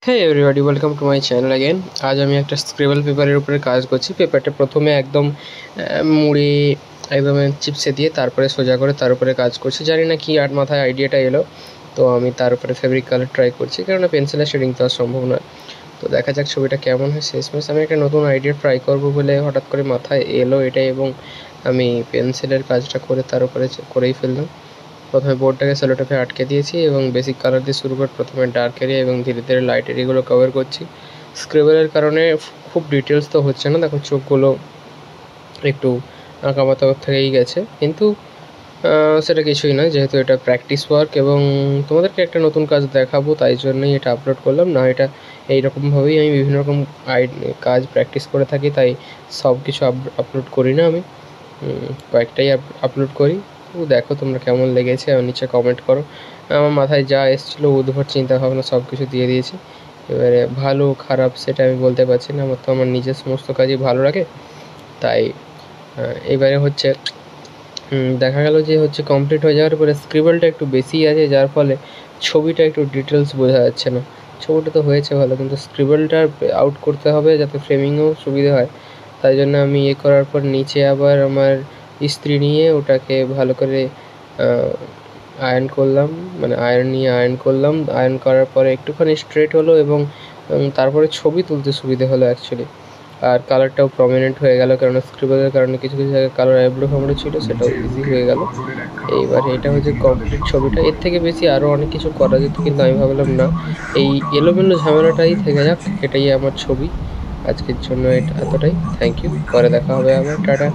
হ্যাঁ everybody, welcome to my channel again. আজ আমি একটা স্ক্রিবল পেপারের উপরে কাজ করছি। পেপারটা প্রথমে একদম মুড়ে একদম চিপসে দিয়ে তারপরে সোজা করে তার উপরে কাজ করছি। জানি না কি আর মাথায় আইডিয়াটা এলো, তো আমি তার উপরে ফেব্রিক কালার ট্রাই করছি, কেননা পেন্সিলের শেডিং তো আর সম্ভব নয়। তো দেখা যাক ছবিটা কেমন হয়। শেষমেশ আমি একটা নতুন আইডিয়া ট্রাই করবো বলে হঠাৎ করে মাথায় এলো এটা, এবং আমি পেন্সিলের কাজটা করে তার উপরে করেই ফেললাম। প্রথমে বোর্ডটাকে সেলোটেপে আটকে দিয়েছি এবং বেসিক কালার দিয়ে শুরু করে প্রথমে ডার্ক এরিয়া এবং ধীরে ধীরে লাইট এরিয়াগুলো কভার করছি। স্ক্রিবলের কারণে খুব ডিটেলস তো হচ্ছে না, দেখো চোখগুলো একটু আঁকাবাঁকা থেকেই গেছে, কিন্তু সেটা কিছুই না, যেহেতু এটা প্র্যাকটিস ওয়ার্ক এবং তোমাদেরকে একটা নতুন কাজ দেখাবো তাই জন্যই এটা আপলোড করলাম। না এটা এইরকমভাবেই আমি বিভিন্ন রকম কাজ প্র্যাকটিস করে থাকি, তাই সব কিছু আপলোড করি না, আমি কয়েকটাই আপলোড করি। তো দেখো তোমরা কেমন লেগেছে আর নিচে কমেন্ট করো। আমার মাথায় যা এসেছিলো উদ্ভট চিন্তাভাবনা সব কিছু দিয়ে দিয়েছি। এবারে ভালো খারাপ সেটা আমি বলতে পারছি না, আমার তো আমার নিজের সমস্ত কাজই ভালো লাগে। তাই এবারে হচ্ছে দেখা গেল যে হচ্ছে কমপ্লিট হয়ে যাওয়ার পরে স্ক্রিবলটা একটু বেশি আছে, যার ফলে ছবিটা একটু ডিটেলস বোঝা যাচ্ছে না। ছবিটা তো হয়েছে ভালো, কিন্তু স্ক্রিবলটা আউট করতে হবে যাতে ফ্রেমিংও সুবিধা হয়। তাই জন্য আমি করার পর নিচে আবার আমার ইস্ত্রি নিয়ে ওটাকে ভালো করে আয়রন করলাম, মানে আয়রন নিয়ে আয়রন করলাম। আয়রন করার পরে একটুখানি স্ট্রেট হলো এবং তারপরে ছবি তুলতে সুবিধে হলো অ্যাকচুয়ালি। আর কালারটাও প্রমিনেন্ট হয়ে গেল, কারণ স্ক্রিবলের কারণে কিছু কিছু জায়গায় কালার আইব্রো ফামড়ো ছিল, সেটাও ইজি হয়ে গেল। এইবার এটা হচ্ছে কমপ্লিট ছবিটা। এর থেকে বেশি আরও অনেক কিছু করা যেত, কিন্তু আমি ভাবলাম না, এই এলোমেলো ঝামেলাটাই থেকে যাক। এটাই আমার ছবি। আজকের জন্য এটা এতটাই। থ্যাংক ইউ, পরে দেখা হবে আবার, টাটা।